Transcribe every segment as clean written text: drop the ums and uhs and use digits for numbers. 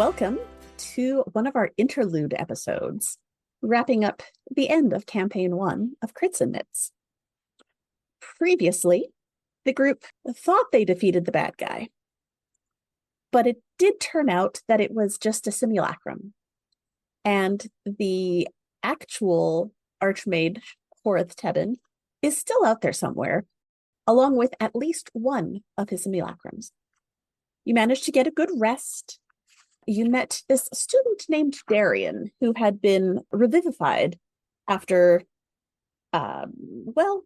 welcome to one of our Interlude episodes, wrapping up the end of Campaign 1 of Crits&Knits. Previously, the group thought they defeated the bad guy, but it did turn out that it was just a simulacrum, and the actual Archmage Horath Tebben is still out there somewhere, along with at least one of his simulacrums. You managed to get a good rest. You met this student named Darian, who had been revivified after, Owen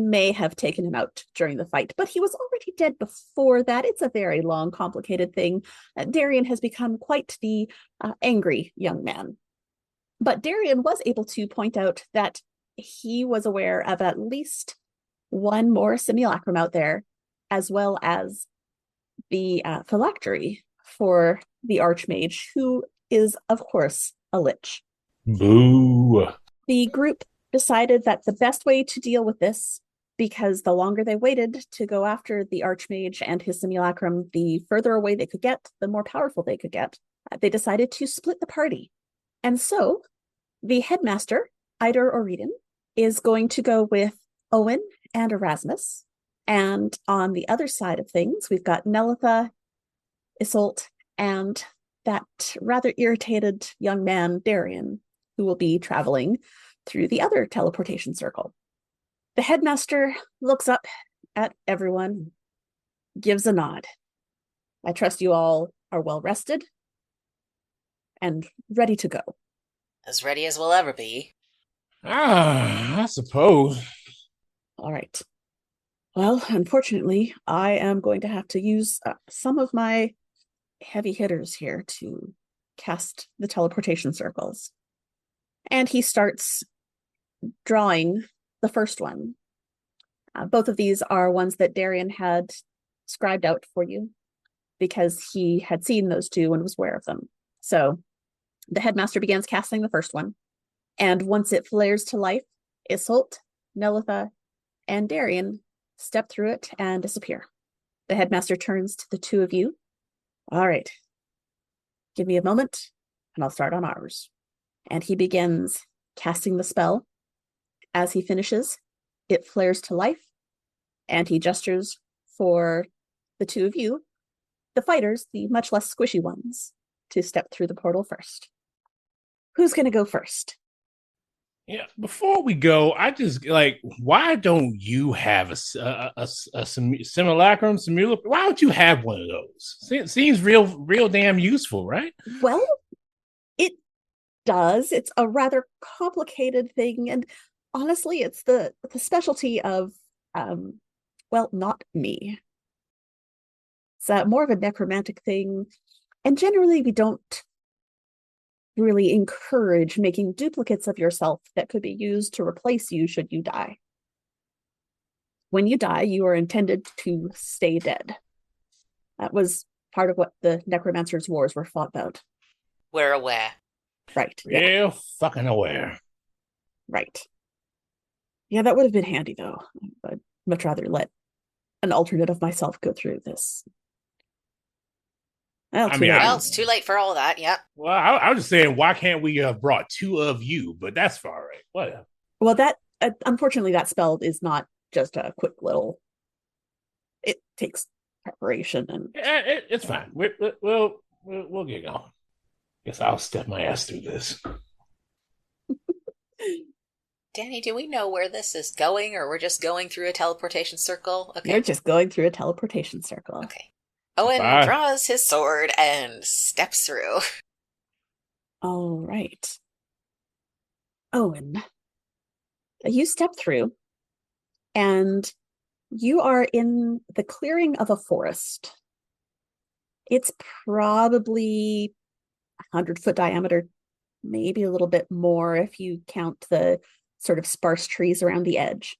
may have taken him out during the fight, but he was already dead before that. It's a very long, complicated thing. Darian has become quite the angry young man. But Darian was able to point out that he was aware of at least one more simulacrum out there, as well as the phylactery for the Archmage, who is, of course, a lich. Boo. The group decided that the best way to deal with this, because the longer they waited to go after the Archmage and his simulacrum, the further away they could get, the more powerful they could get. They decided to split the party. And so the headmaster, Eider Oriden, is going to go with Owen and Erasmus. And on the other side of things, we've got Nelitha, Isolt, and that rather irritated young man, Darian, who will be traveling through the other teleportation circle. The headmaster looks up at everyone, gives a nod. I trust you all are well rested and ready to go. As ready as we'll ever be. I suppose. All right. Well, unfortunately, I am going to have to use some of my heavy hitters here to cast the teleportation circles. And he starts drawing the first one. Both of these are ones that Darian had scribed out for you because he had seen those two and was aware of them. So the headmaster begins casting the first one. And once it flares to life, Isolt, Nelitha, and Darian step through it and disappear. The headmaster turns to the two of you. All right, give me a moment and I'll start on ours. And he begins casting the spell. As he finishes, it flares to life and he gestures for the two of you, the fighters, the much less squishy ones, to step through the portal first. Who's going to go first? Yeah, before we go, I just why don't you have a simulacrum? Why don't you have one of those? It seems real damn useful, right? Well, it does. It's a rather complicated thing, and honestly, it's the specialty of, not me. It's more of a necromantic thing, and generally we don't really encourage making duplicates of yourself that could be used to replace you should you die. When you die, you are intended to stay dead. That was part of what the Necromancer's Wars were fought about. We're aware. Right. Yeah, fucking aware. Right. Yeah, that would have been handy, though. I'd much rather let an alternate of myself go through this. Well, it's too late for all that, yep. Well, I was just saying, why can't we have brought two of you? But that's far right. Whatever. Well, that unfortunately, that spell is not just a quick little. It takes preparation, and it's fine. We'll get going. Guess I'll step my ass through this. Danny, do we know where this is going, or we're just going through a teleportation circle? Okay. We're just going through a teleportation circle. Okay. Owen draws his sword and steps through. All right. Owen, you step through, and you are in the clearing of a forest. It's probably 100-foot diameter, maybe a little bit more if you count the sort of sparse trees around the edge.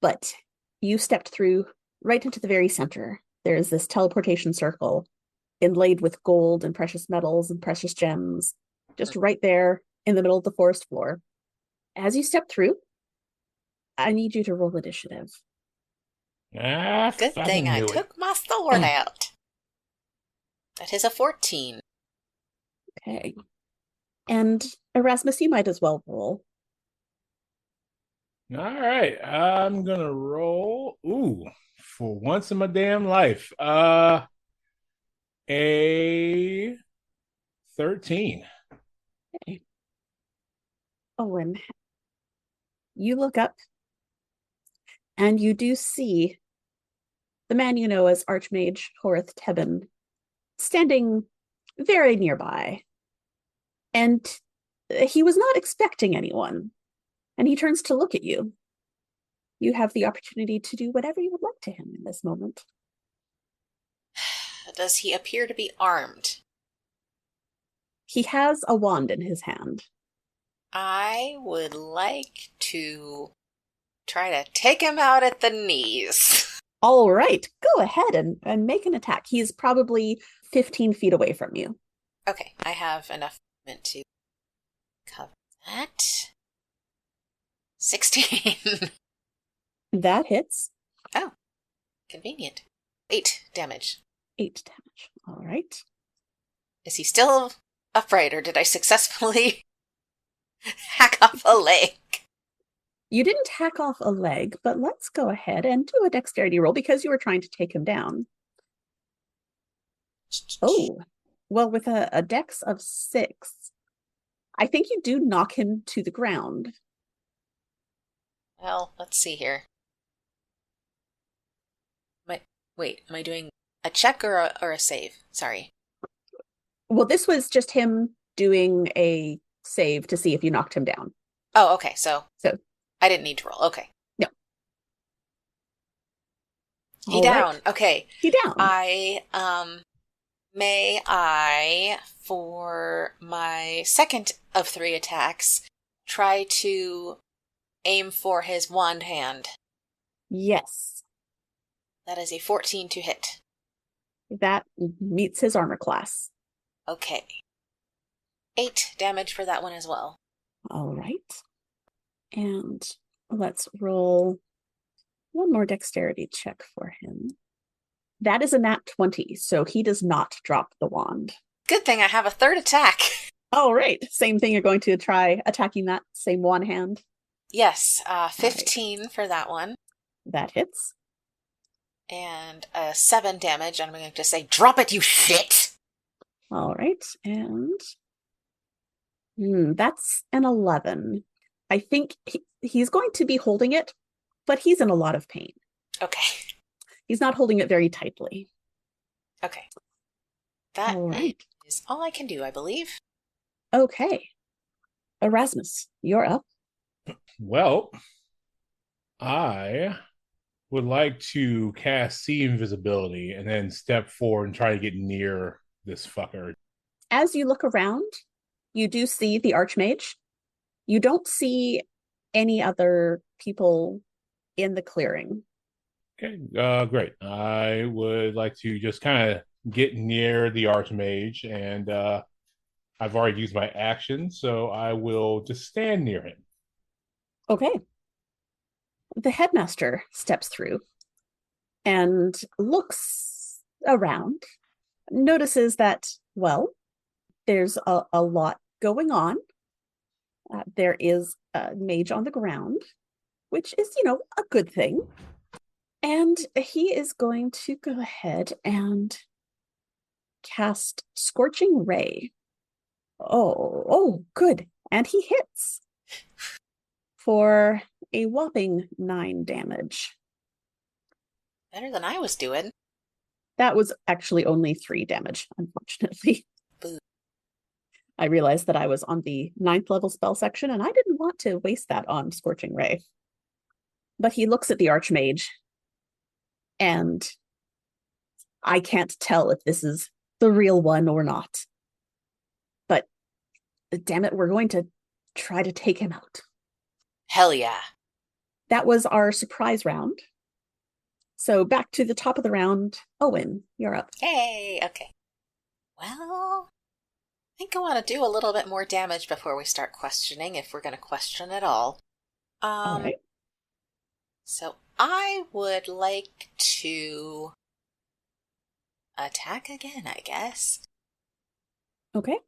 But you stepped through right into the very center. There's this teleportation circle inlaid with gold and precious metals and precious gems, just right there in the middle of the forest floor. As you step through, I need you to roll initiative. Good thing I took my sword out. That is a 14. Okay. And Erasmus, you might as well roll. All right, I'm gonna roll. Ooh, for once in my damn life, a 13. Okay. Owen, you look up and you do see the man you know as Archmage Horath Tebben standing very nearby. And he was not expecting anyone. And he turns to look at you. You have the opportunity to do whatever you would like to him in this moment. Does he appear to be armed? He has a wand in his hand. I would like to try to take him out at the knees. All right, go ahead and make an attack. He's probably 15 feet away from you. Okay, I have enough movement to cover that. 16. That hits. Oh, convenient. 8 damage. 8 damage. All right. Is he still upright, or did I successfully hack off a leg? You didn't hack off a leg, but let's go ahead and do a dexterity roll because you were trying to take him down. Oh, well, with a dex of 6, I think you do knock him to the ground. Well, let's see here. Wait, am I doing a check or a save? Sorry. Well, this was just him doing a save to see if you knocked him down. Oh, okay, so So I didn't need to roll. Okay. No. He All down. right. Okay. He down. May I, for my second of 3 attacks, try to aim for his wand hand? Yes. That is a 14 to hit. That meets his armor class. Okay. 8 damage for that one as well. All right. And let's roll one more dexterity check for him. That is a nat 20, so he does not drop the wand. Good thing I have a third attack. All right. Same thing, you're going to try attacking that same one hand. Yes, 15 for that one. That hits. And 7 damage. I'm going to just say, drop it, you shit! All right. And that's an 11. I think he's going to be holding it, but he's in a lot of pain. Okay. He's not holding it very tightly. Okay. That all right. is all I can do, I believe. Okay. Erasmus, you're up. Well, I would like to cast See Invisibility and then step forward and try to get near this fucker. As you look around, you do see the Archmage. You don't see any other people in the clearing. Okay, great. I would like to just kind of get near the Archmage, and I've already used my action, so I will just stand near him. Okay. The headmaster steps through and looks around, notices that, well, there's a lot going on. There is a mage on the ground, which is, a good thing. And he is going to go ahead and cast Scorching Ray. Oh, good. And he hits for a whopping 9 damage. Better than I was doing. That was actually only 3 damage, unfortunately. Boo. I realized that I was on the 9th level spell section, and I didn't want to waste that on Scorching Ray. But he looks at the Archmage, and I can't tell if this is the real one or not. But damn it, we're going to try to take him out. Hell yeah. That was our surprise round. So back to the top of the round. Owen, you're up. Hey, okay. Well, I think I want to do a little bit more damage before we start questioning, if we're going to question at all. All right. So I would like to attack again, I guess. Okay.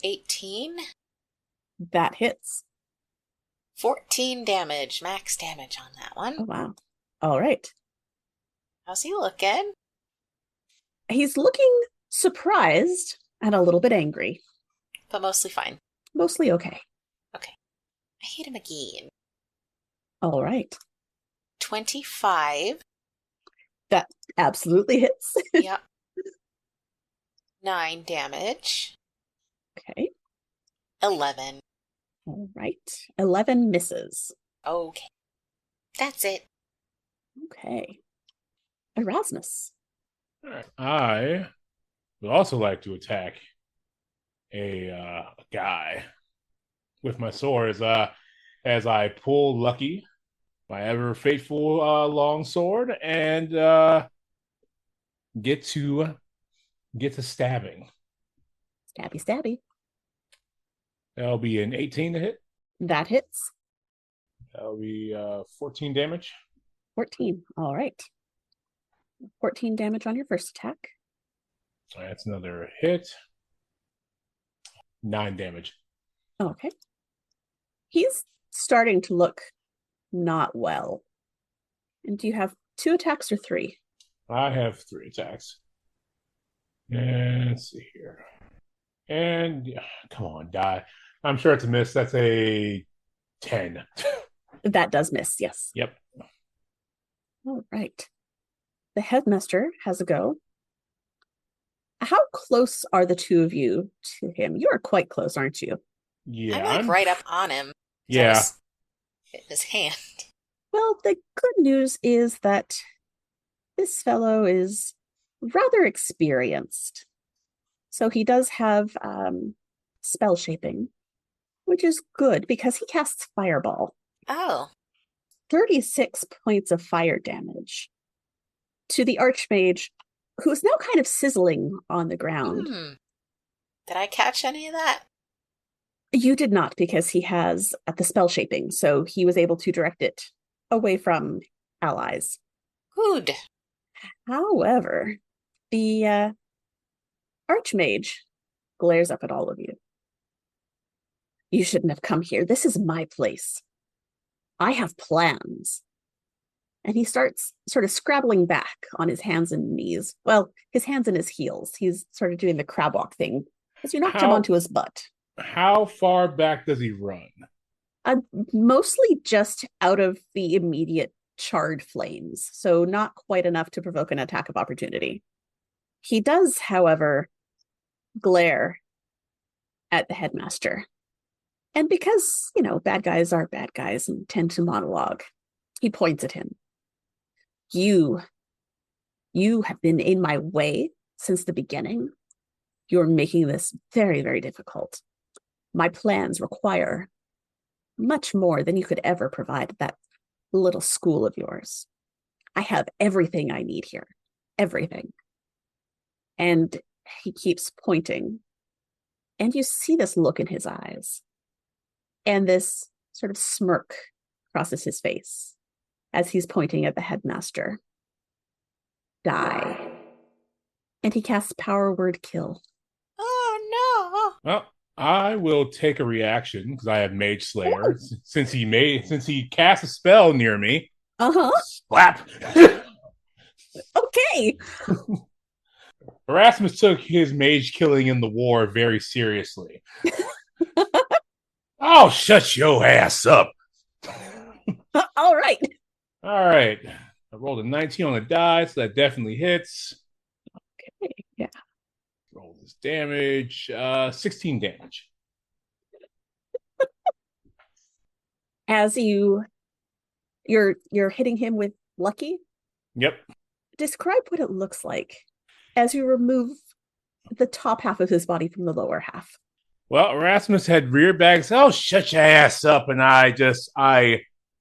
18. That hits. 14 damage. Max damage on that Oh, one. wow. All right. How's he looking? He's looking surprised and a little bit angry. But mostly fine. Mostly okay. Okay. I hate him again. All right. 25. That absolutely hits. Yep. 9 damage. Okay. 11. All right. 11 misses. Okay. That's it. Okay. Erasmus. All right. I would also like to attack a guy with my sword as I pull Lucky, my ever faithful long sword, and get to stabbing. Stabby, stabby. That'll be an 18 to hit. That hits. That'll be 14 damage. 14. All right. 14 damage on your first attack. So that's another hit. 9 damage. Okay. He's starting to look not well. And do you have 2 attacks or 3? I have 3 attacks. And let's see here. And yeah, come on, die. I'm sure it's a miss. That's a 10. That does miss, yes. Yep. All right. The headmaster has a go. How close are the two of you to him? You are quite close, aren't you? Yeah. I'm like right up on him. Yeah. Hit his hand. Well, the good news is that this fellow is rather experienced. So he does have spell shaping, which is good because he casts Fireball. Oh. 36 points of fire damage to the Archmage, who's now kind of sizzling on the ground. Did I catch any of that? You did not, because he has the spell shaping, so he was able to direct it away from allies. Good. However, the Archmage glares up at all of you. You shouldn't have come here. This is my place. I have plans. And he starts sort of scrabbling back on his hands and knees. Well, his hands and his heels. He's sort of doing the crab walk thing as you knocked him onto his butt. How far back does he run? Mostly just out of the immediate charred flames, so not quite enough to provoke an attack of opportunity. He does, however, glare at the headmaster. And because, bad guys are bad guys and tend to monologue, he points at him. You have been in my way since the beginning. You're making this very, very difficult. My plans require much more than you could ever provide at that little school of yours. I have everything I need here. Everything. And he keeps pointing. And you see this look in his eyes. And this sort of smirk crosses his face as he's pointing at the headmaster. Die. And he casts Power Word Kill. Oh, no. Well, I will take a reaction because I have Mage Slayer since he cast a spell near me. Slap. Okay. Erasmus took his mage killing in the war very seriously. Oh, shut your ass up. All right. All right. I rolled a 19 on the die, so that definitely hits. Okay, yeah. Roll this damage. 16 damage. As you're hitting him with Lucky? Yep. Describe what it looks like as you remove the top half of his body from the lower half. Well, Erasmus had rear bags. Oh, shut your ass up. And I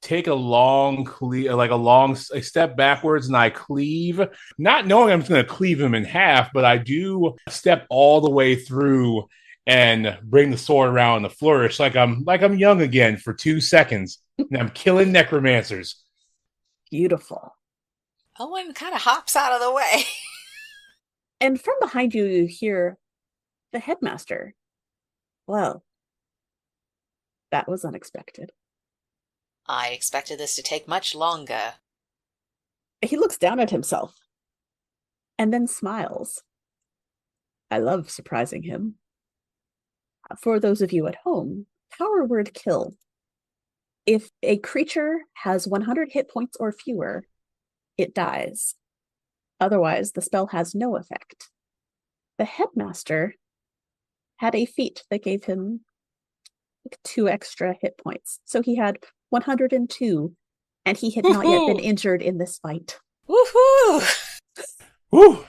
take a step backwards and I cleave, not knowing I'm just going to cleave him in half, but I do step all the way through and bring the sword around in the flourish like I'm young again for 2 seconds. And I'm killing necromancers. Beautiful. Owen kind of hops out of the way. And from behind you, you hear the headmaster. Well, that was unexpected. I expected this to take much longer. He looks down at himself and then smiles. I love surprising him. For those of you at home, power word kill. If a creature has 100 hit points or fewer, it dies. Otherwise, the spell has no effect. The headmaster had a feat that gave him like 2 extra hit points. So he had 102, and he had not yet been injured in this fight. Woohoo! Whew.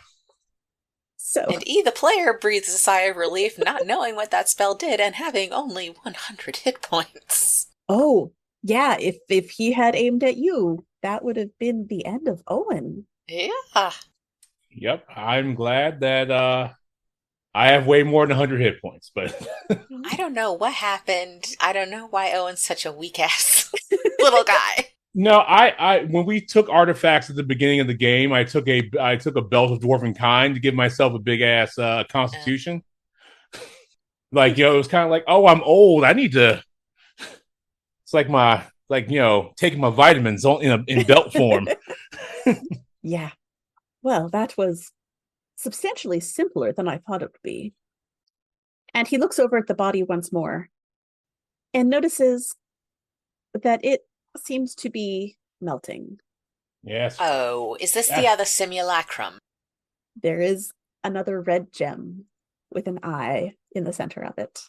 So, And E, the player, breathes a sigh of relief, not knowing what that spell did and having only 100 hit points. oh, yeah, if he had aimed at you, that would have been the end of Owen. Yeah. Yep, I'm glad that I have way more than 100 hit points, but I don't know what happened. I don't know why Owen's such a weak-ass little guy. no, I when we took artifacts at the beginning of the game, I took a belt of dwarven kind to give myself a big ass constitution. Like, it was kind of like, oh, I'm old. I need to. It's like taking my vitamins in belt form. Yeah. Well, that was substantially simpler than I thought it would be. And he looks over at the body once more and notices that it seems to be melting. Yes. Oh, is this the other simulacrum? There is another red gem with an eye in the center of it.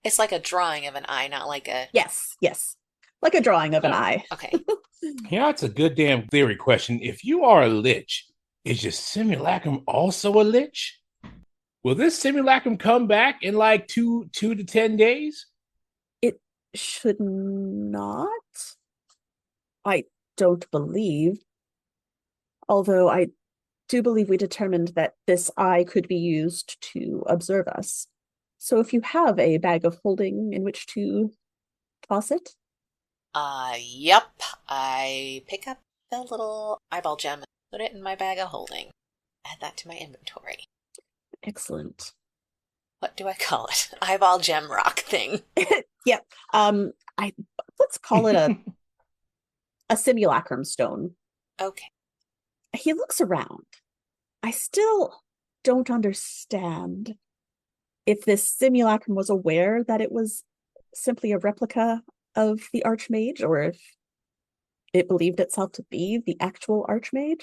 It's like a drawing of an eye, not like a... Yes. Like a drawing of an eye. Okay. Yeah, it's a good damn theory question. If you are a lich, is your simulacrum also a lich? Will this simulacrum come back in like 2 to 10 days? It should not. I don't believe. Although I do believe we determined that this eye could be used to observe us. So if you have a bag of holding in which to toss it. Yep. I pick up the little eyeball gem and put it in my bag of holding. Add that to my inventory. Excellent. What do I call it? Eyeball gem rock thing. Yep. Let's call it a simulacrum stone. Okay. He looks around. I still don't understand if this simulacrum was aware that it was simply a replica of the Archmage, or if it believed itself to be the actual Archmage.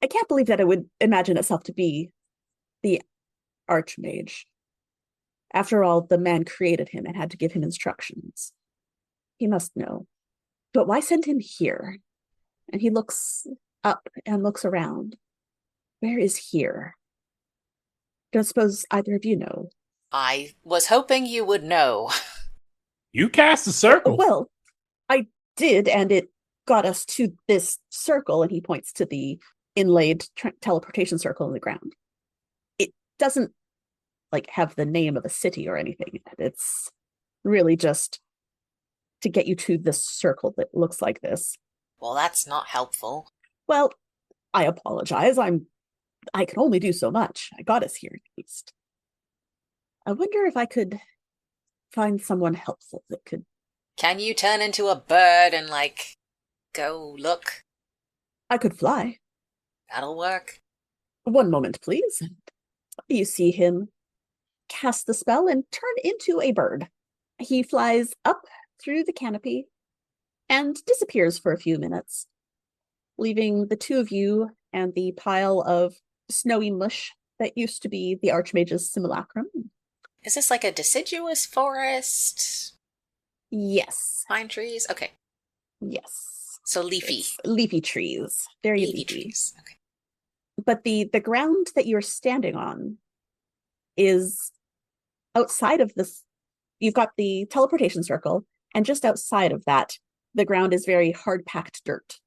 I can't believe that it would imagine itself to be the Archmage. After all, the man created him and had to give him instructions. He must know. But why send him here? And he looks up and looks around. Where is here? Don't suppose either of you know. I was hoping you would know. You cast a circle. Well, I did, and it got us to this circle, and he points to the inlaid teleportation circle in the ground. It doesn't have the name of a city or anything. It's really just to get you to this circle that looks like this. Well, that's not helpful. Well, I apologize. I can only do so much. I got us here, at least. I wonder if I could find someone helpful that could... Can you turn into a bird and, go look? I could fly. That'll work. One moment, please. You see him cast the spell and turn into a bird. He flies up through the canopy and disappears for a few minutes, leaving the two of you and the pile of snowy mush that used to be the Archmage's simulacrum. Is this like a deciduous forest? Yes. Pine trees? Okay. Yes. So leafy. It's leafy trees. Very leafy. Trees. Okay. But the ground that you're standing on is outside of this. You've got the teleportation circle, and just outside of that, the ground is very hard-packed dirt.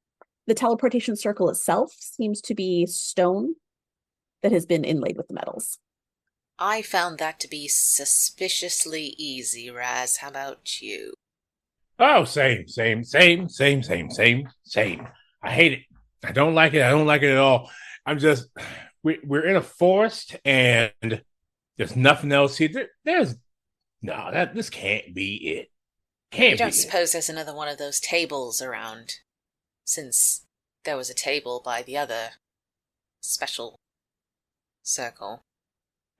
The teleportation circle itself seems to be stone that has been inlaid with the metals. I found that to be suspiciously easy, Raz. How about you? Oh, same. I hate it. I don't like it. I don't like it at all. I'm just, we're in a forest and there's nothing else here. There's no that this can't be it. You Can't be don't it. suppose there's another one of those tables around, since there was a table by the other special circle.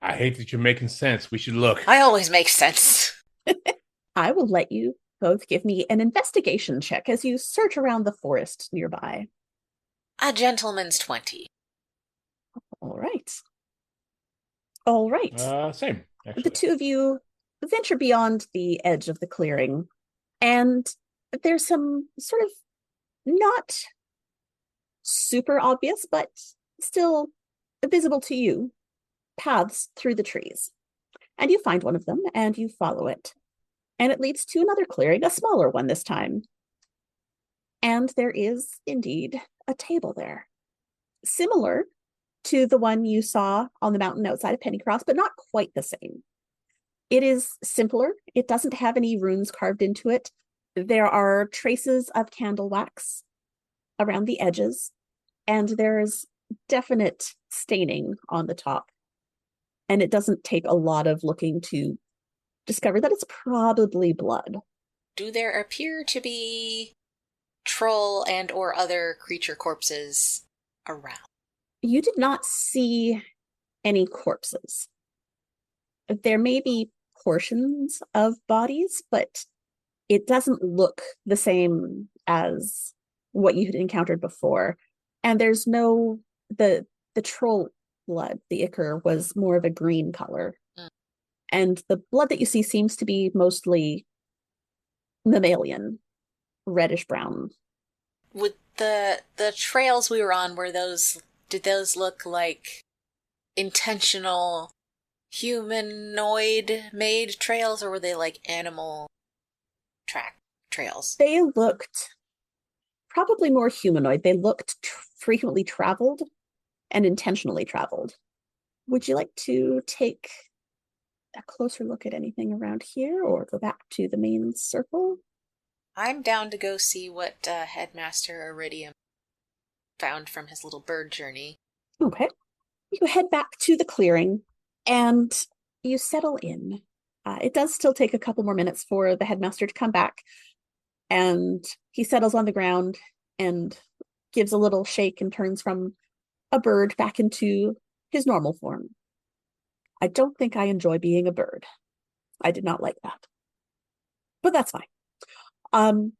I hate that you're making sense. We should look. I always make sense. I will let you both give me an investigation check as you search around the forest nearby. A gentleman's 20. All right. All right. Same. Actually. The two of you venture beyond the edge of the clearing, and there's some sort of not super obvious, but still visible to you paths through the trees. And you find one of them and you follow it. And it leads to another clearing, a smaller one this time. And there is indeed a table there, similar to the one you saw on the mountain outside of Pennycross, but not quite the same. It is simpler. It doesn't have any runes carved into it. There are traces of candle wax around the edges, and there's definite staining on the top. And it doesn't take a lot of looking to discover that it's probably blood. Do there appear to be troll and or other creature corpses around? You did not see any corpses. There may be portions of bodies, but it doesn't look the same as what you had encountered before. And there's no the troll blood, the ichor, was more of a green color. And the blood that you see seems to be mostly mammalian, reddish brown. Would the trails we were on, did those look like intentional humanoid made trails, or were they like animal trails? They looked probably more humanoid. They looked frequently traveled and intentionally traveled. Would you like to take a closer look at anything around here or go back to the main circle? I'm down to go see what Headmaster Iridium found from his little bird journey. Okay. You head back to the clearing and you settle in. It does still take a couple more minutes for the headmaster to come back, and he settles on the ground and gives a little shake and turns from a bird back into his normal form. I don't think I enjoy being a bird. I did not like that. But that's fine.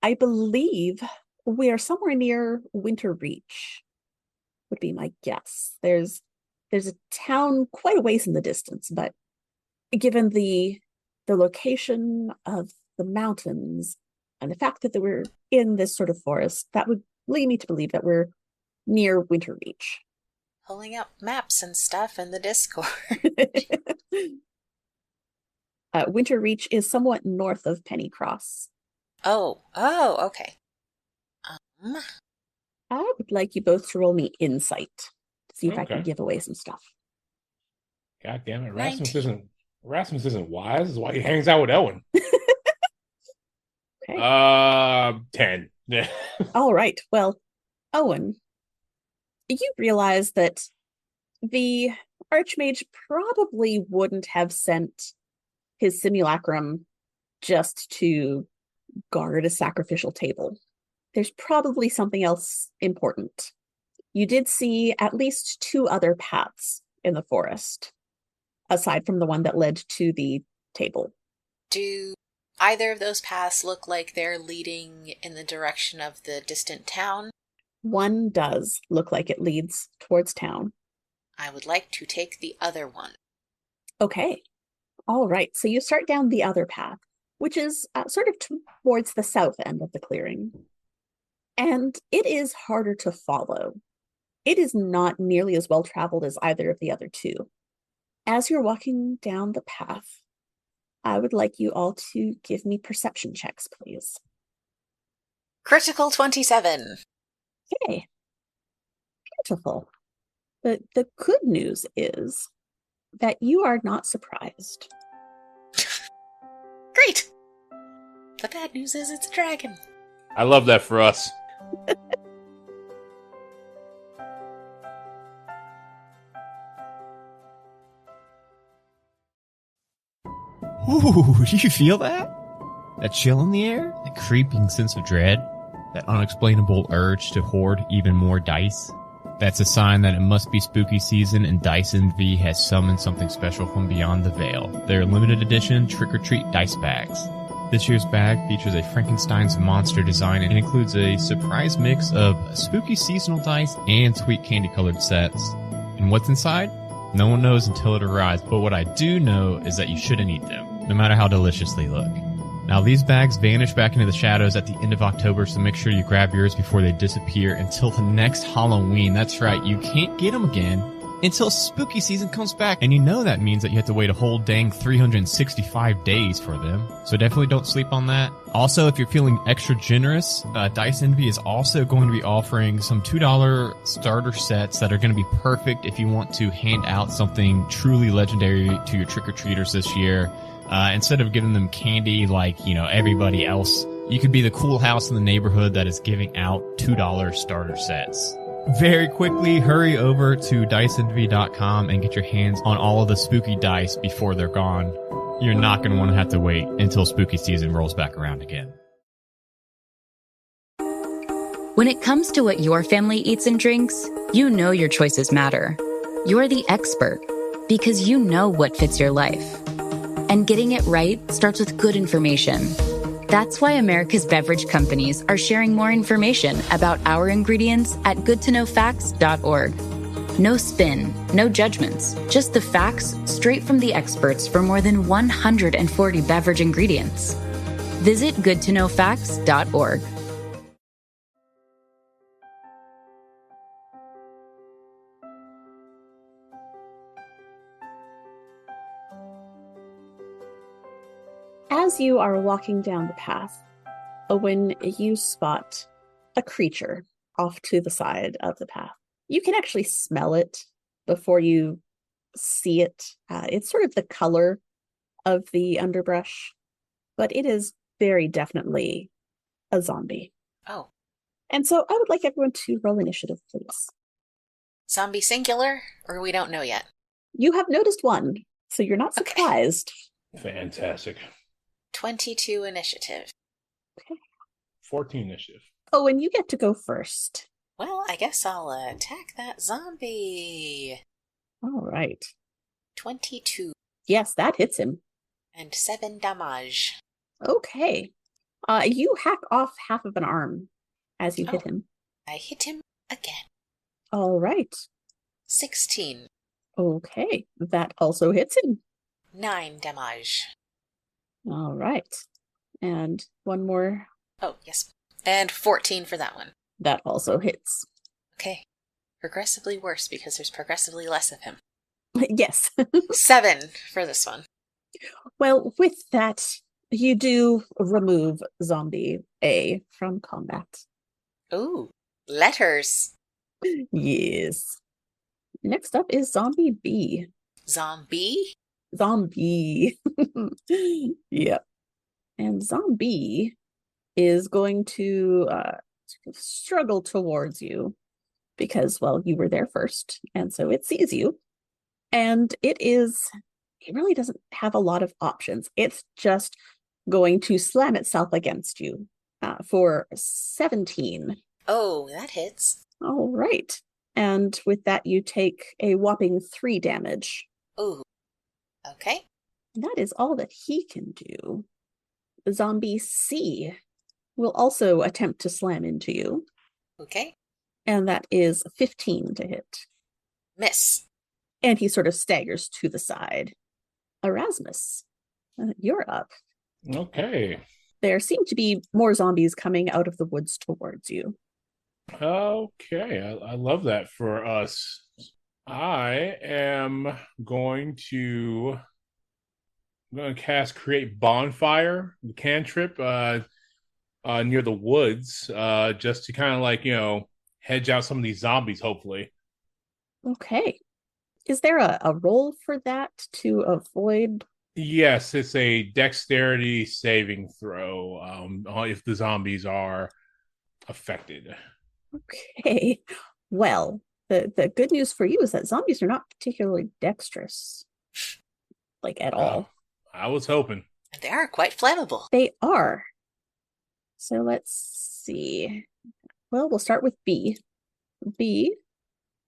I believe we are somewhere near Winter Reach, would be my guess. There's a town quite a ways in the distance, but given the location of the mountains and the fact that we're in this sort of forest, that would lead me to believe that we're near Winter Reach. Pulling up maps and stuff in the Discord. Winter Reach is somewhat north of Pennycross. Oh, okay. I would like you both to roll me insight to see if I can Okay. give away some stuff. God damn it. 19. Rasmus isn't wise. That's why he hangs out with Owen. Okay. 10. All right. Well, Owen, you realize that the Archmage probably wouldn't have sent his simulacrum just to guard a sacrificial table. There's probably something else important. You did see at least 2 other paths in the forest, aside from the one that led to the table. Do either of those paths look like they're leading in the direction of the distant town? One does look like it leads towards town. I would like to take the other one. Okay. All right. So you start down the other path, which is sort of towards the south end of the clearing. And it is harder to follow. It is not nearly as well traveled as either of the other 2. As you're walking down the path, I would like you all to give me perception checks, please. Critical 27. Okay. Beautiful. But the good news is that you are not surprised. Great! The bad news is it's a dragon. I love that for us. Ooh, do you feel that? That chill in the air? That creeping sense of dread? That unexplainable urge to hoard even more dice? That's a sign that it must be spooky season and Dice Envy has summoned something special from beyond the veil. Their limited edition trick-or-treat dice bags. This year's bag features a Frankenstein's monster design and includes a surprise mix of spooky seasonal dice and sweet candy-colored sets. And what's inside? No one knows until it arrives, but what I do know is that you shouldn't eat them, no matter how delicious they look. Now, these bags vanish back into the shadows at the end of October, so make sure you grab yours before they disappear until the next Halloween. That's right, you can't get them again until spooky season comes back. And you know that means that you have to wait a whole dang 365 days for them. So definitely don't sleep on that. Also, if you're feeling extra generous, Dice Envy is also going to be offering some $2 starter sets that are going to be perfect if you want to hand out something truly legendary to your trick-or-treaters this year. Instead of giving them candy like, everybody else, you could be the cool house in the neighborhood that is giving out $2 starter sets. Very quickly, hurry over to diceenvy.com and get your hands on all of the spooky dice before they're gone. You're not going to want to have to wait until spooky season rolls back around again. When it comes to what your family eats and drinks, you know your choices matter. You're the expert because you know what fits your life. And getting it right starts with good information. That's why America's beverage companies are sharing more information about our ingredients at goodtoknowfacts.org. No spin, no judgments, just the facts straight from the experts for more than 140 beverage ingredients. Visit goodtoknowfacts.org. As you are walking down the path, Owen, you spot a creature off to the side of the path. You can actually smell it before you see it. It's sort of the color of the underbrush, but it is very definitely a zombie. Oh. And so I would like everyone to roll initiative, please. Zombie singular, or we don't know yet? You have noticed one, so you're not surprised. Fantastic. 22 initiative. Okay. 14 initiative. Oh, and you get to go first. Well, I guess I'll attack that zombie. All right. 22. Yes, that hits him. And 7 damage. Okay. You hack off half of an arm as you hit him. I hit him again. All right. 16. Okay. That also hits him. 9 damage. All right. And one more. Oh, yes. And 14 for that one. That also hits. Okay. Progressively worse because there's progressively less of him. Yes. 7 for this one. Well, with that, you do remove Zombie A from combat. Ooh, letters. Yes. Next up is Zombie B. Zombie? Zombie. Yep. And Zombie is going to struggle towards you because, well, you were there first, and so it sees you. And it really doesn't have a lot of options. It's just going to slam itself against you for 17. Oh, that hits. All right. And with that, you take a whopping 3 damage. Ooh. Okay. That is all that he can do. Zombie C will also attempt to slam into you. Okay. And that is 15 to hit. Miss. And he sort of staggers to the side. Erasmus, you're up. Okay. There seem to be more zombies coming out of the woods towards you. Okay. I love that for us. I am going to cast Create Bonfire, the cantrip, near the woods, just to kind of hedge out some of these zombies, hopefully. Okay. Is there a roll for that to avoid? Yes, it's a dexterity saving throw if the zombies are affected. Okay. Well, the good news for you is that zombies are not particularly dexterous, at all. I was hoping. And they are quite flammable. They are. So let's see. Well, we'll start with B. B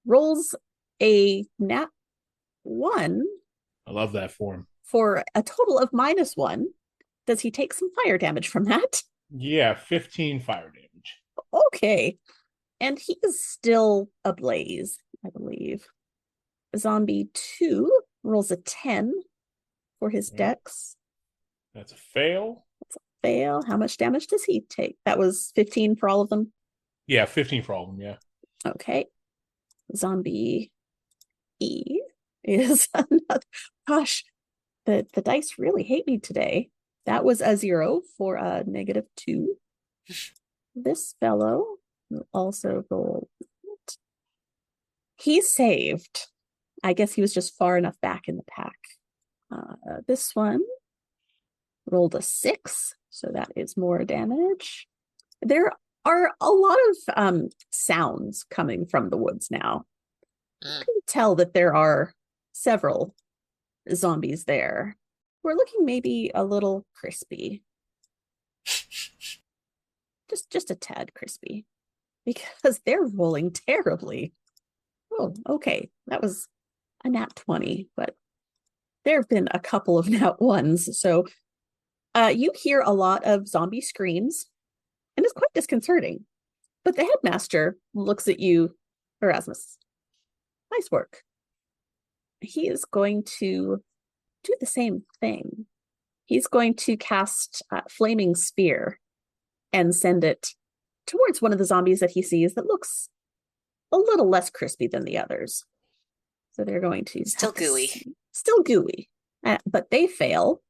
rolls a nat 1 I love that form. for a total of -1. Does he take some fire damage from that? Yeah, 15 fire damage. Okay. And he is still ablaze, I believe. Zombie 2 rolls a 10 for his dex. That's a fail. Fail. How much damage does he take? That was 15 for all of them? Yeah, 15 for all of them, yeah. Okay. Zombie E is another. Gosh, the dice really hate me today. That was a 0 for a -2. This fellow also rolled. He saved. I guess he was just far enough back in the pack. This one rolled a 6, so that is more damage. There are a lot of sounds coming from the woods now. You can tell that there are several zombies there. We're looking maybe a little crispy. Just a tad crispy. Because they're rolling terribly. Oh, okay. That was a nat 20, but there have been a couple of nat 1s. So you hear a lot of zombie screams, and it's quite disconcerting. But the headmaster looks at you, Erasmus. Nice work. He is going to do the same thing. He's going to cast Flaming Spear and send it towards one of the zombies that he sees that looks a little less crispy than the others. So they're going to... Still gooey. Still gooey. But they fail.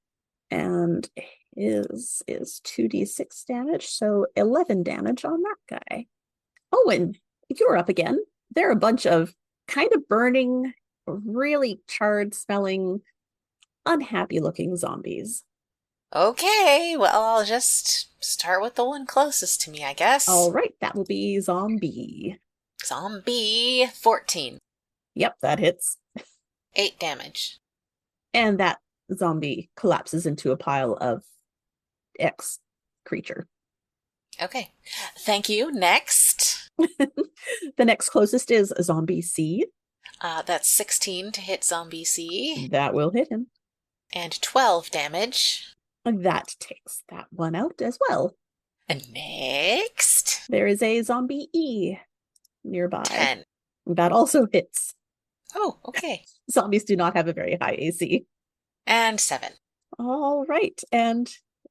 And is 2d6 damage, so 11 damage on that guy. Owen, you're up again. There are a bunch of kind of burning, really charred smelling, unhappy looking zombies. Okay, well, I'll just start with the one closest to me, I guess. All right, that will be zombie. Zombie 14. Yep, that hits. 8 damage. And that zombie collapses into a pile of X creature. Okay, thank you. Next. The next closest is zombie C. That's 16 to hit zombie C. That will hit him. And 12 damage. That takes that one out as well. And next. There is a zombie E nearby. 10. That also hits. Oh, okay. Zombies do not have a very high AC. And 7. All right. And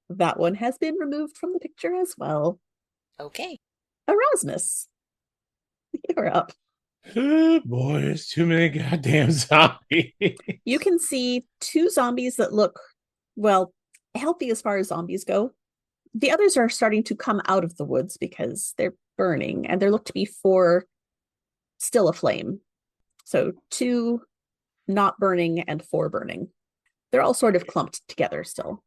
that one has been removed from the picture as well. Okay. Erasmus, you're up. Oh boy, there's too many goddamn zombies. You can see 2 zombies that look, well, healthy as far as zombies go. The others are starting to come out of the woods because they're burning, and there look to be 4 still aflame. So 2 not burning and 4 burning. They're all sort of clumped together still.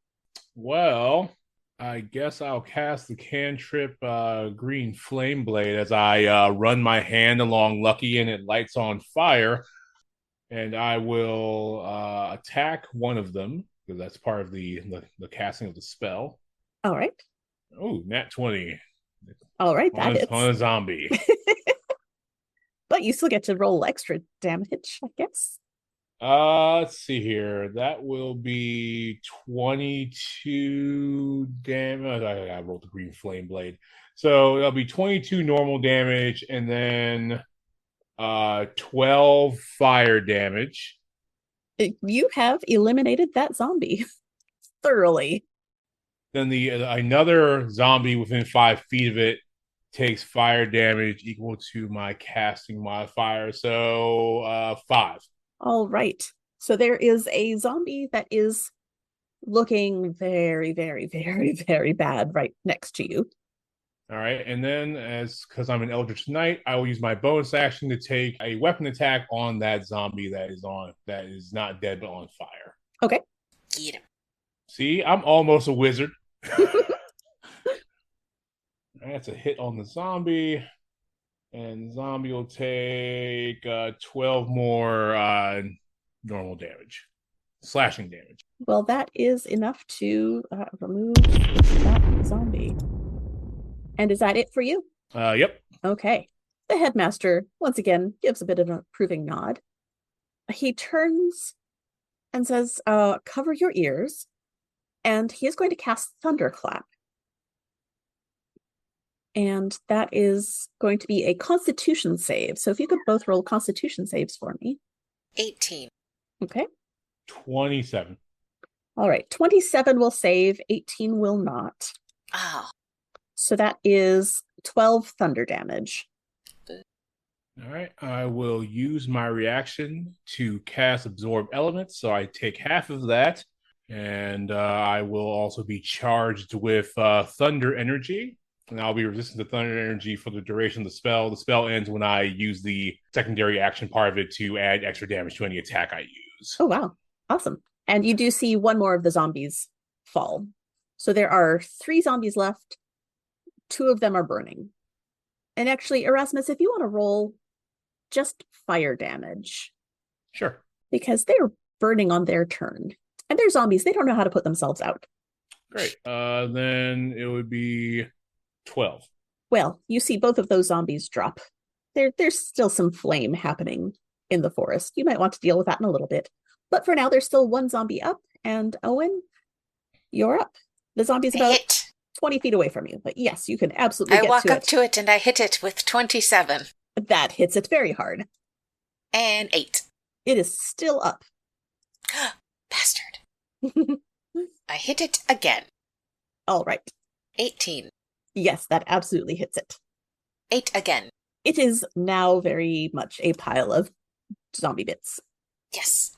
Well, I guess I'll cast the cantrip Green Flame Blade as I run my hand along Lucky and it lights on fire. And I will attack one of them, because that's part of the casting of the spell. All right. Oh, nat 20. All right, that hits. On a zombie. But you still get to roll extra damage, I guess. Let's see here. That will be 22 damage. I rolled the Green Flame Blade. So that'll be 22 normal damage and then 12 fire damage. You have eliminated that zombie thoroughly. Then another zombie within 5 feet of it takes fire damage equal to my casting modifier. So 5. All right. So there is a zombie that is looking very, very, very, very bad right next to you. All right. And then because I'm an Eldritch Knight, I will use my bonus action to take a weapon attack on that zombie that is not dead but on fire. Okay. Get him. See, I'm almost a wizard. That's a hit on the zombie. And the zombie will take 12 more normal damage. slashing damage. Well, that is enough to remove that zombie. And is that it for you? Yep. Okay. The headmaster, once again, gives a bit of an approving nod. He turns and says, cover your ears. And he is going to cast Thunderclap. And that is going to be a Constitution save. So if you could both roll Constitution saves for me. 18. Okay. 27. All right. 27 will save, 18 will not. Oh. So that is 12 thunder damage. All right. I will use my reaction to cast Absorb Elements. So I take half of that. And I will also be charged with Thunder Energy. And I'll be resistant to Thunder Energy for the duration of the spell. The spell ends when I use the secondary action part of it to add extra damage to any attack I use. Oh, wow. Awesome. And you do see one more of the zombies fall. So there are 3 zombies left. 2 of them are burning. And actually, Erasmus, if you want to roll just fire damage. Sure. Because they're burning on their turn. And they're zombies. They don't know how to put themselves out. Great. Then it would be 12. Well, you see both of those zombies drop. There's still some flame happening in the forest. You might want to deal with that in a little bit. But for now, there's still 1 zombie up. And Owen, you're up. The zombie's about 20 feet away from you. But yes, you can absolutely get to it. I walk up to it and I hit it with 27. That hits it very hard. And 8. It is still up. Bastard. I hit it again. All right. 18. Yes, that absolutely hits it. 8 again. It is now very much a pile of zombie bits. Yes.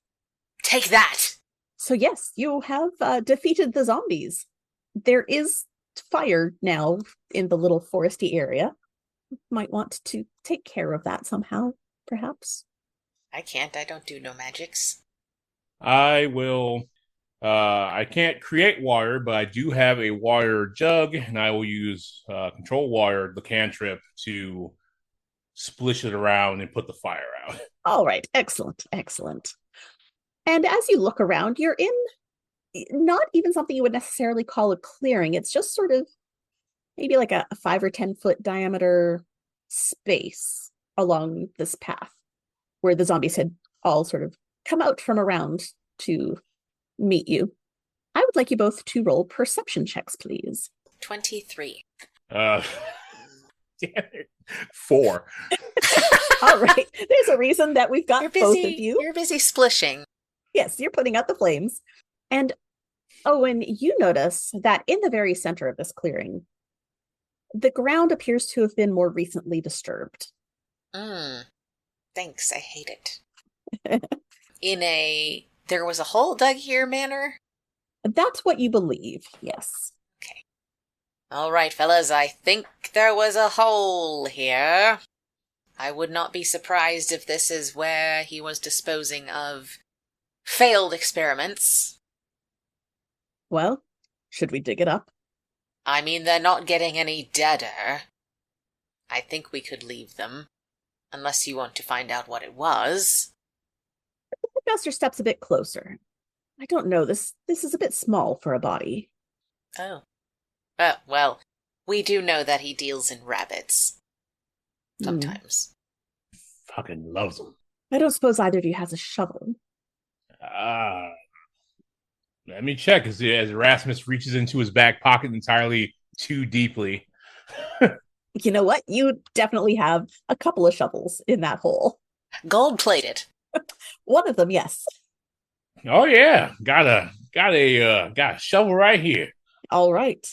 Take that. So yes, you have defeated the zombies. There is fire now in the little foresty area. Might want to take care of that somehow, perhaps. I can't. I don't do no magics. I will. I can't create water, but I do have a water jug, and I will use control water, the cantrip, to splish it around and put the fire out. All right. Excellent. Excellent. And as you look around, you're in not even something you would necessarily call a clearing. It's just sort of maybe like a 5 or 10 foot diameter space along this path where the zombies had all sort of come out from around to meet you. I would like you both to roll perception checks, please. 23. Damn it. 4. All right. There's a reason that we've got both of you. You're busy splishing. Yes, you're putting out the flames. And Owen, you notice that in the very center of this clearing, the ground appears to have been more recently disturbed. Thanks, I hate it. In a there was a hole dug here manner? That's what you believe, yes. Okay. All right, fellas, I think there was a hole here. I would not be surprised if this is where he was disposing of failed experiments. Well, should we dig it up? I mean, they're not getting any deader. I think we could leave them. Unless you want to find out what it was. The professor steps a bit closer. I don't know, this is a bit small for a body. Oh. Well, we do know that he deals in rabbits. Sometimes. Fucking loves them. I don't suppose either of you has a shovel. Let me check as Erasmus reaches into his back pocket entirely too deeply. You know what? You definitely have a couple of shovels in that hole. Gold-plated. One of them, yes. Oh yeah, got a shovel right here. All right.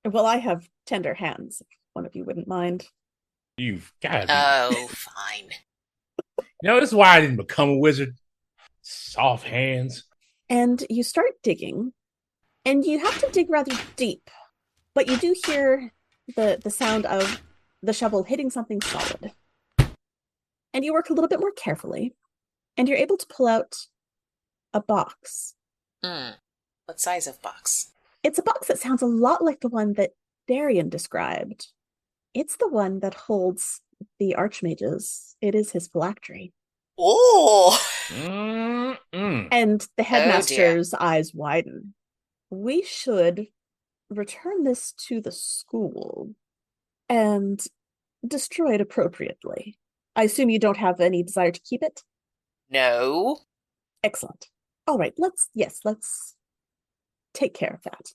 Well, I have tender hands, if one of you wouldn't mind. You've got to be. Oh, fine. You know, this is why I didn't become a wizard. Soft hands. And you start digging, and you have to dig rather deep, but you do hear the sound of the shovel hitting something solid. And you work a little bit more carefully, and you're able to pull out a box. What size of box? It's a box that sounds a lot like the one that Darian described. It's the one that holds the archmages. It is his phylactery. Oh! Mm-mm. And the dear. headmaster's eyes widen. We should return this to the school and destroy it appropriately. I assume you don't have any desire to keep it? No. Excellent. All right, let's take care of that.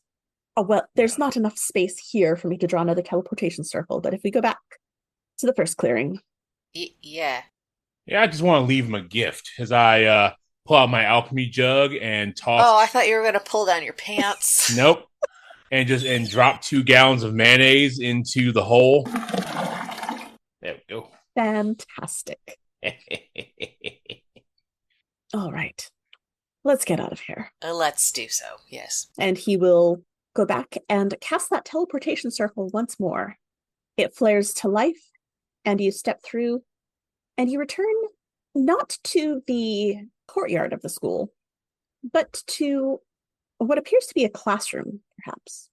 Oh, well, there's not enough space here for me to draw another teleportation circle, but if we go back to the first clearing. Yeah. Yeah, I just want to leave him a gift as I pull out my alchemy jug and toss. Oh, I thought you were going to pull down your pants. Nope. And drop 2 gallons of mayonnaise into the hole. There we go. Fantastic. All right. Let's get out of here. Let's do so, yes. And he will go back and cast that teleportation circle once more. It flares to life, and you step through, and you return not to the courtyard of the school, but to what appears to be a classroom, perhaps.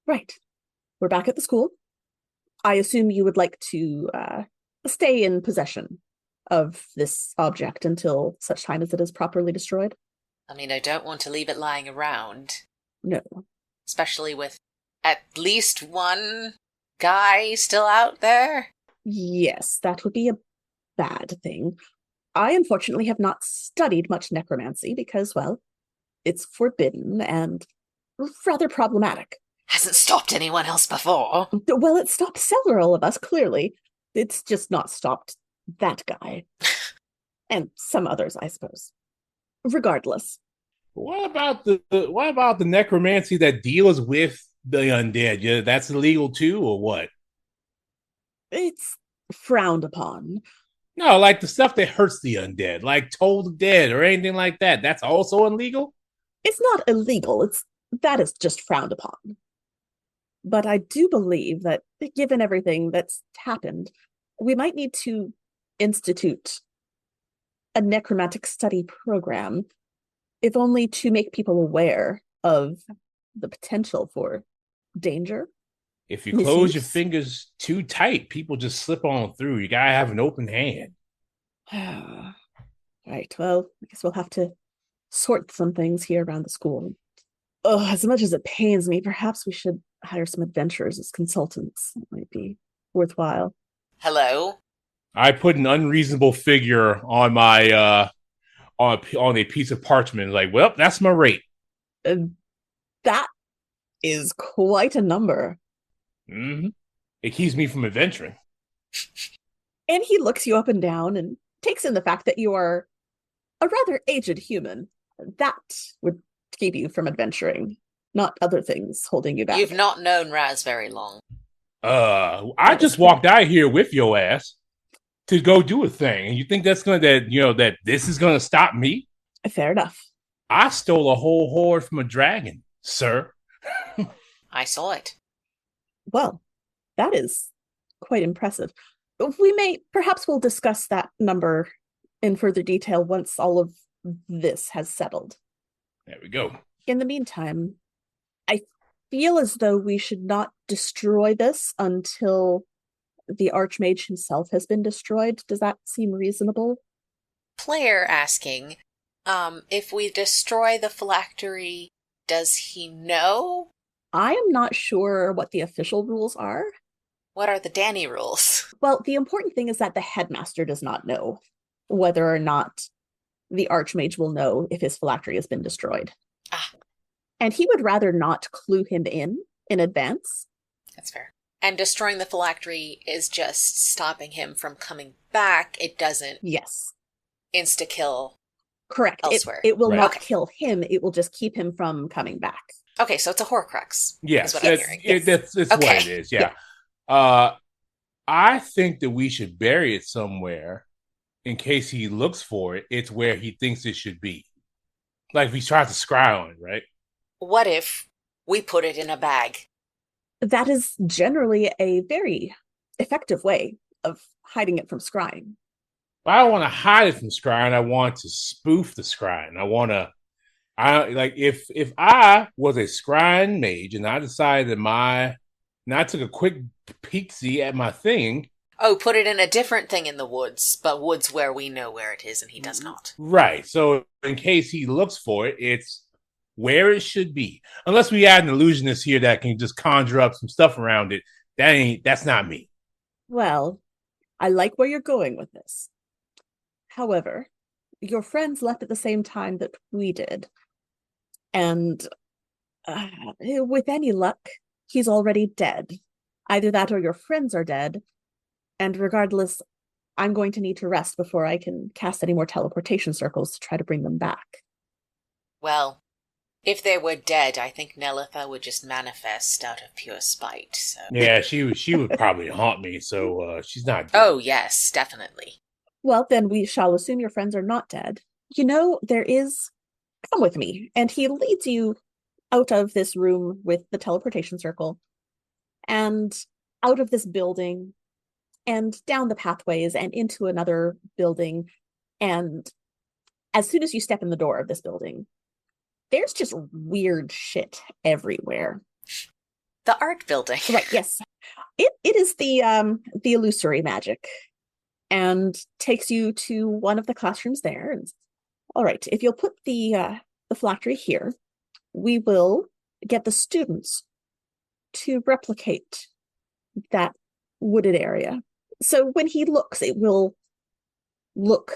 Right. We're back at the school. I assume you would like to stay in possession of this object until such time as it is properly destroyed? I mean, I don't want to leave it lying around. No. Especially with at least one guy still out there. Yes, that would be a bad thing. I unfortunately have not studied much necromancy because, well, it's forbidden and rather problematic. Hasn't stopped anyone else before. Well, it stopped several of us, clearly. It's just not stopped that guy. And some others, I suppose. Regardless. What about the necromancy that deals with the undead? Yeah, that's illegal too, or what? It's frowned upon. No, like the stuff that hurts the undead, like Toll the Dead or anything like that. That's also illegal? It's not illegal. That is just frowned upon. But I do believe that, given everything that's happened, we might need to institute a necromantic study program, if only to make people aware of the potential for danger. If you close your fingers too tight, people just slip on through. You gotta have an open hand. Right, well, I guess we'll have to sort some things here around the school. Oh, as much as it pains me, perhaps we should hire some adventurers as consultants. It might be worthwhile. Hello? I put an unreasonable figure on my on a piece of parchment. Like, well, that's my rate. That is quite a number. Mm-hmm. It keeps me from adventuring. And he looks you up and down and takes in the fact that you are a rather aged human. That would keep you from adventuring, not other things holding you back. You've not known Raz very long. I just walked out here with your ass to go do a thing, and you think that's that this is gonna stop me? Fair enough. I stole a whole horde from a dragon, sir. I saw it. Well, that is quite impressive. Perhaps we'll discuss that number in further detail once all of this has settled. There we go. In the meantime, I feel as though we should not destroy this until the Archmage himself has been destroyed. Does that seem reasonable? Player asking, if we destroy the phylactery, does he know? I am not sure what the official rules are. What are the Danny rules? Well, the important thing is that the headmaster does not know whether or not the Archmage will know if his phylactery has been destroyed. Ah. And he would rather not clue him in advance. That's fair. And destroying the phylactery is just stopping him from coming back. It doesn't insta-kill. Correct. Elsewhere. It will not kill him. It will just keep him from coming back. Okay, so it's a Horcrux. Yes, is what I'm hearing. That's what it is. Yeah. I think that we should bury it somewhere in case he looks for it. It's where he thinks it should be. Like if he tries to scry on it, right? What if we put it in a bag? That is generally a very effective way of hiding it from scrying. I don't want to hide it from scrying. I want to spoof the scrying. If I was a scrying mage and I decided that I took a quick peek-see at my thing, Oh, put it in a different thing in the woods, but woods where we know where it is and he does not. Right. So in case he looks for it, it's where it should be. Unless we add an illusionist here that can just conjure up some stuff around it. That's not me. Well, I like where you're going with this. However, your friends left at the same time that we did. And with any luck, he's already dead. Either that or your friends are dead. And regardless, I'm going to need to rest before I can cast any more teleportation circles to try to bring them back. Well, if they were dead, I think Nelitha would just manifest out of pure spite. So. Yeah, she would probably haunt me, so she's not dead. Oh, yes, definitely. Well, then we shall assume your friends are not dead. You know, come with me. And he leads you out of this room with the teleportation circle and out of this building and down the pathways and into another building. And as soon as you step in the door of this building, there's just weird shit everywhere. The art building. Right, yes. It is the illusory magic, and takes you to one of the classrooms there. And, all right, if you'll put the phylactery here, we will get the students to replicate that wooded area. So when he looks, it will look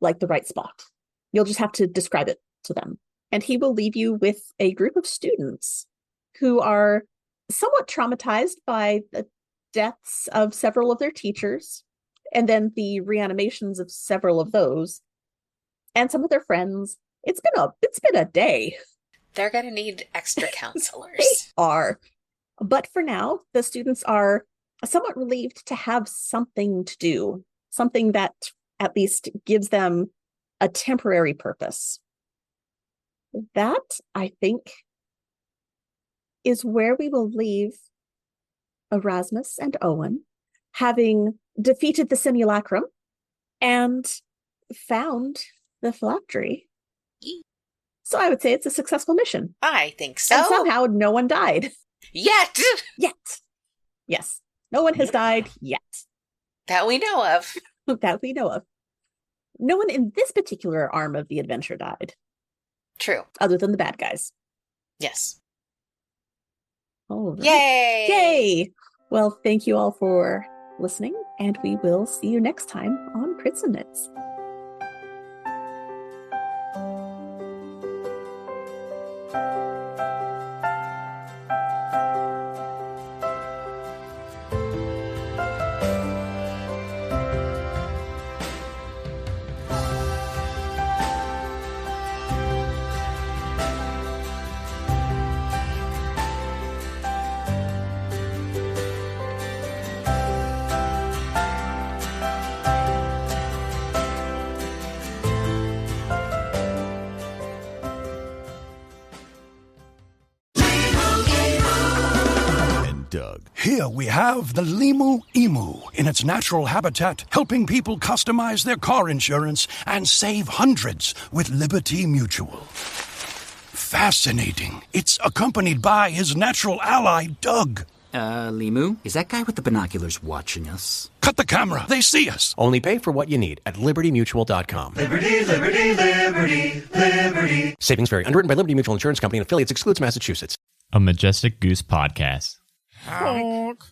like the right spot. You'll just have to describe it to them. And he will leave you with a group of students who are somewhat traumatized by the deaths of several of their teachers, and then the reanimations of several of those, and some of their friends. It's been a day. They're going to need extra counselors. They are. But for now, the students are somewhat relieved to have something to do, something that at least gives them a temporary purpose. That, I think, is where we will leave Erasmus and Owen, having defeated the simulacrum and found the phylactery. So I would say it's a successful mission. I think so. And somehow no one died. Yet! Yes. No one has died yet. That we know of. That we know of. No one in this particular arm of the adventure died. True. Other than the bad guys. Yes. All right. Yay! Yay! Well, thank you all for listening, and we will see you next time on Crits&Knits. Here we have the Limu Emu in its natural habitat, helping people customize their car insurance and save hundreds with Liberty Mutual. Fascinating. It's accompanied by his natural ally, Doug. Limu, is that guy with the binoculars watching us? Cut the camera. They see us. Only pay for what you need at libertymutual.com. Liberty, liberty, liberty, liberty. Savings vary. Underwritten by Liberty Mutual Insurance Company and affiliates. Excludes Massachusetts. A Majestic Goose podcast. Honk.